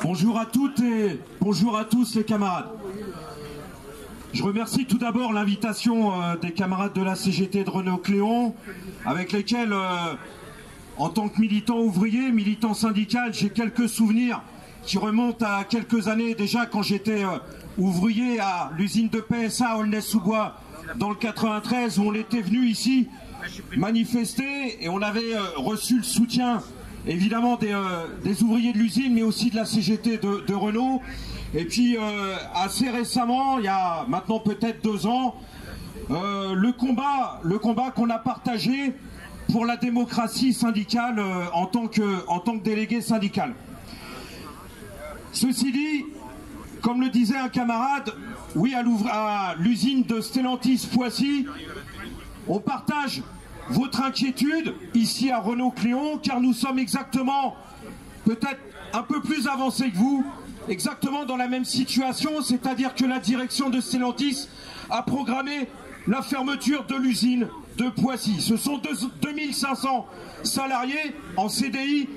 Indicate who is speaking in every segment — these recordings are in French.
Speaker 1: Bonjour à toutes et bonjour à tous les camarades. Je remercie tout d'abord l'invitation des camarades de la CGT de Renault-Cléon, avec lesquels, en tant que militant ouvrier, militant syndical, j'ai quelques souvenirs qui remontent à quelques années déjà quand j'étais ouvrier à l'usine de PSA à Aulnay-sous-Bois dans le 93, où on était venu ici manifester et on avait reçu le soutien évidemment des ouvriers de l'usine, mais aussi de la CGT de Renault. Et puis assez récemment, il y a maintenant peut-être 2 ans, le combat qu'on a partagé pour la démocratie syndicale en tant que délégué syndical. Ceci dit, comme le disait un camarade, oui, à l'usine de Stellantis Poissy, on partage votre inquiétude ici à Renault-Cléon, car nous sommes exactement, peut-être un peu plus avancés que vous, exactement dans la même situation, c'est-à-dire que la direction de Stellantis a programmé la fermeture de l'usine de Poissy. Ce sont 2500 salariés en CDI,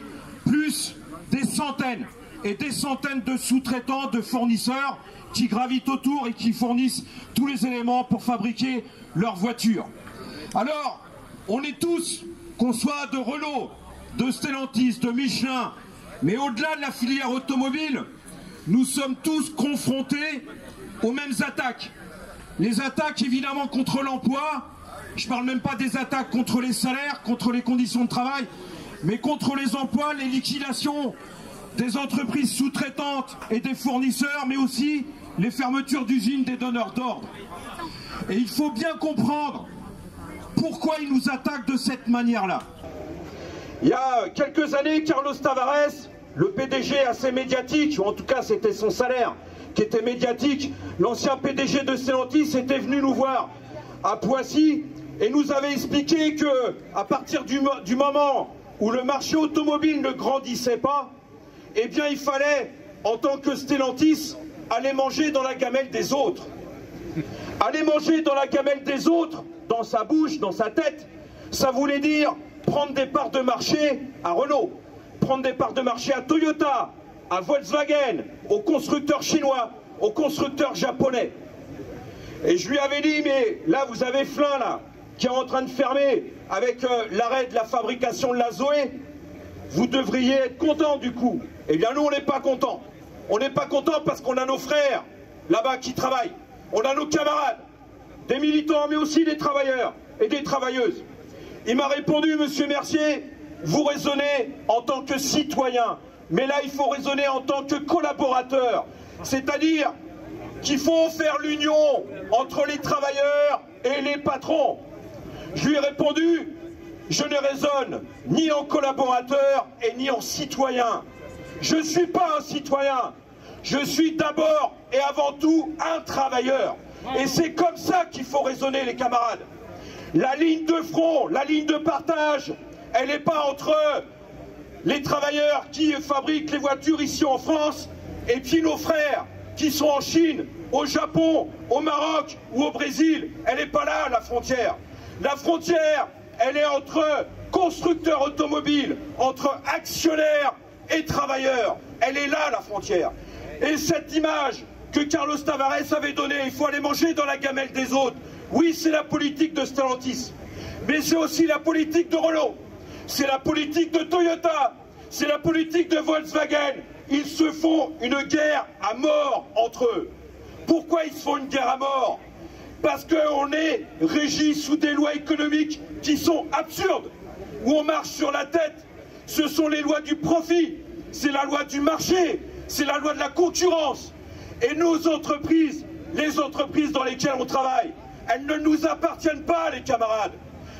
Speaker 1: plus des centaines et des centaines de sous-traitants, de fournisseurs qui gravitent autour et qui fournissent tous les éléments pour fabriquer leurs voitures. Alors, on est tous, qu'on soit de Renault, de Stellantis, de Michelin, mais au-delà de la filière automobile, nous sommes tous confrontés aux mêmes attaques. Les attaques évidemment contre l'emploi, je ne parle même pas des attaques contre les salaires, contre les conditions de travail, mais contre les emplois, les liquidations des entreprises sous-traitantes et des fournisseurs, mais aussi les fermetures d'usines des donneurs d'ordre. Et il faut bien comprendre pourquoi ils nous attaquent de cette manière-là. Il y a quelques années, Carlos Tavares, le PDG assez médiatique, ou en tout cas c'était son salaire qui était médiatique, l'ancien PDG de Stellantis était venu nous voir à Poissy et nous avait expliqué que à partir du moment où le marché automobile ne grandissait pas, eh bien il fallait, en tant que Stellantis, aller manger dans la gamelle des autres. Aller manger dans la gamelle des autres, dans sa bouche, dans sa tête, ça voulait dire prendre des parts de marché à Renault, prendre des parts de marché à Toyota, à Volkswagen, aux constructeurs chinois, aux constructeurs japonais. Et je lui avais dit, mais là vous avez Flin là, qui est en train de fermer avec l'arrêt de la fabrication de la Zoé, vous devriez être content du coup. Eh bien nous on n'est pas contents. On n'est pas contents parce qu'on a nos frères là-bas qui travaillent, on a nos camarades, des militants, mais aussi des travailleurs et des travailleuses. Il m'a répondu, monsieur Mercier, vous raisonnez en tant que citoyen, mais là il faut raisonner en tant que collaborateur, c'est-à-dire qu'il faut faire l'union entre les travailleurs et les patrons. Je lui ai répondu, je ne raisonne ni en collaborateur et ni en citoyen. Je ne suis pas un citoyen, je suis d'abord et avant tout un travailleur. Et c'est comme ça qu'il faut raisonner, les camarades. La ligne de front, la ligne de partage, elle n'est pas entre les travailleurs qui fabriquent les voitures ici en France et puis nos frères qui sont en Chine, au Japon, au Maroc ou au Brésil. Elle n'est pas là, la frontière. La frontière, elle est entre constructeurs automobiles, entre actionnaires et travailleurs. Elle est là, la frontière. Et cette image que Carlos Tavares avait donnée, il faut aller manger dans la gamelle des autres. Oui, c'est la politique de Stellantis, mais c'est aussi la politique de Renault, c'est la politique de Toyota, c'est la politique de Volkswagen. Ils se font une guerre à mort entre eux. Pourquoi ils se font une guerre à mort? Parce qu'on est régi sous des lois économiques qui sont absurdes, où on marche sur la tête. Ce sont les lois du profit, c'est la loi du marché, c'est la loi de la concurrence. Et nos entreprises, les entreprises dans lesquelles on travaille, elles ne nous appartiennent pas, les camarades.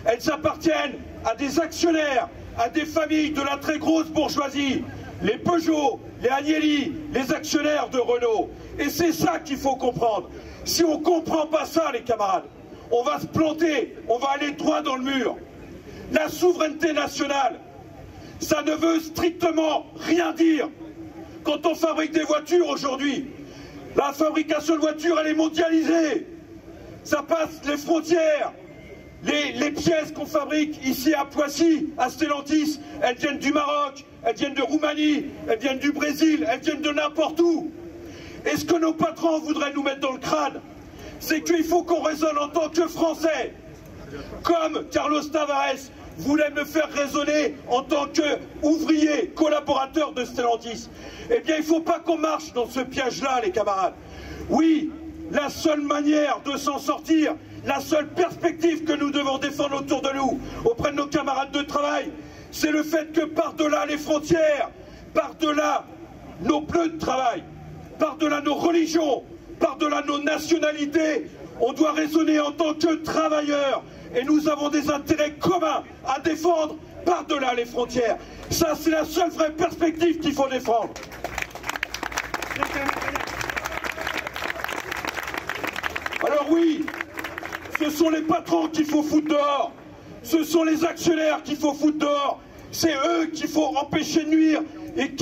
Speaker 1: Elles appartiennent à des actionnaires, à des familles de la très grosse bourgeoisie, les Peugeot, les Agnelli, les actionnaires de Renault. Et c'est ça qu'il faut comprendre. Si on ne comprend pas ça, les camarades, on va se planter, on va aller droit dans le mur. La souveraineté nationale, ça ne veut strictement rien dire. Quand on fabrique des voitures aujourd'hui, la fabrication de voitures, elle est mondialisée. Ça passe les frontières. Les pièces qu'on fabrique ici à Poissy, à Stellantis, elles viennent du Maroc, elles viennent de Roumanie, elles viennent du Brésil, elles viennent de n'importe où. Et ce que nos patrons voudraient nous mettre dans le crâne, c'est qu'il faut qu'on raisonne en tant que Français, comme Carlos Tavares voulait me faire raisonner en tant qu'ouvrier, collaborateur de Stellantis. Eh bien, il ne faut pas qu'on marche dans ce piège-là, les camarades. Oui, la seule manière de s'en sortir, la seule perspective que nous devons défendre autour de nous, auprès de nos camarades de travail, c'est le fait que par-delà les frontières, par-delà nos bleus de travail, par-delà nos religions, par-delà nos nationalités, on doit raisonner en tant que travailleurs. Et nous avons des intérêts communs à défendre par-delà les frontières. Ça, c'est la seule vraie perspective qu'il faut défendre. Alors oui, ce sont les patrons qu'il faut foutre dehors. Ce sont les actionnaires qu'il faut foutre dehors. C'est eux qu'il faut empêcher de nuire et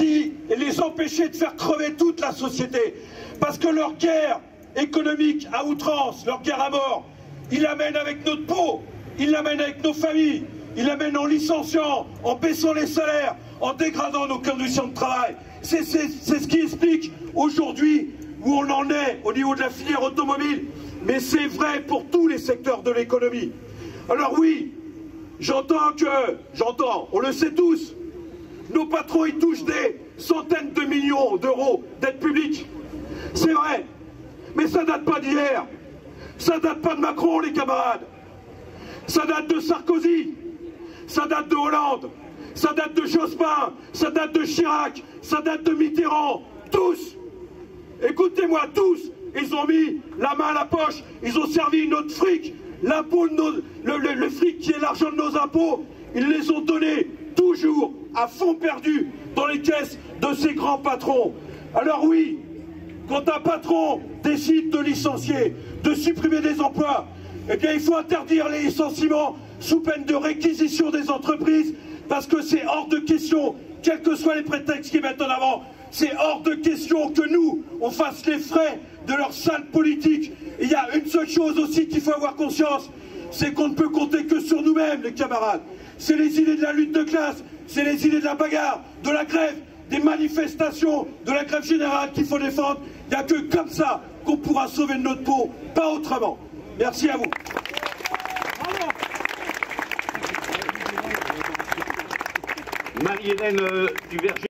Speaker 1: les empêcher de faire crever toute la société. Parce que leur guerre économique à outrance, leur guerre à mort, ils l'amènent avec notre peau, ils l'amènent avec nos familles, ils l'amènent en licenciant, en baissant les salaires, en dégradant nos conditions de travail. C'est ce qui explique aujourd'hui où on en est au niveau de la filière automobile. Mais c'est vrai pour tous les secteurs de l'économie. Alors oui, j'entends, on le sait tous, nos patrons ils touchent des centaines de millions d'euros d'aide publique. C'est vrai, mais ça date pas d'hier, ça date pas de Macron les camarades, ça date de Sarkozy, ça date de Hollande, ça date de Jospin, ça date de Chirac, ça date de Mitterrand, tous, écoutez-moi tous, ils ont mis la main à la poche, ils ont servi notre fric, l'impôt, le fric qui est l'argent de nos impôts, ils les ont donnés toujours à fond perdu dans les caisses de ces grands patrons. Alors oui, quand un patron décide de licencier, de supprimer des emplois, eh bien il faut interdire les licenciements sous peine de réquisition des entreprises, parce que c'est hors de question, quels que soient les prétextes qu'ils mettent en avant, c'est hors de question que nous, on fasse les frais de leur sale politique. Et il y a une seule chose aussi qu'il faut avoir conscience, c'est qu'on ne peut compter que sur nous-mêmes, les camarades. C'est les idées de la lutte de classe, c'est les idées de la bagarre, de la grève, des manifestations, de la grève générale qu'il faut défendre. Il n'y a que comme ça qu'on pourra sauver notre peau, pas autrement. Merci à vous.
Speaker 2: Marie-Hélène Duverger.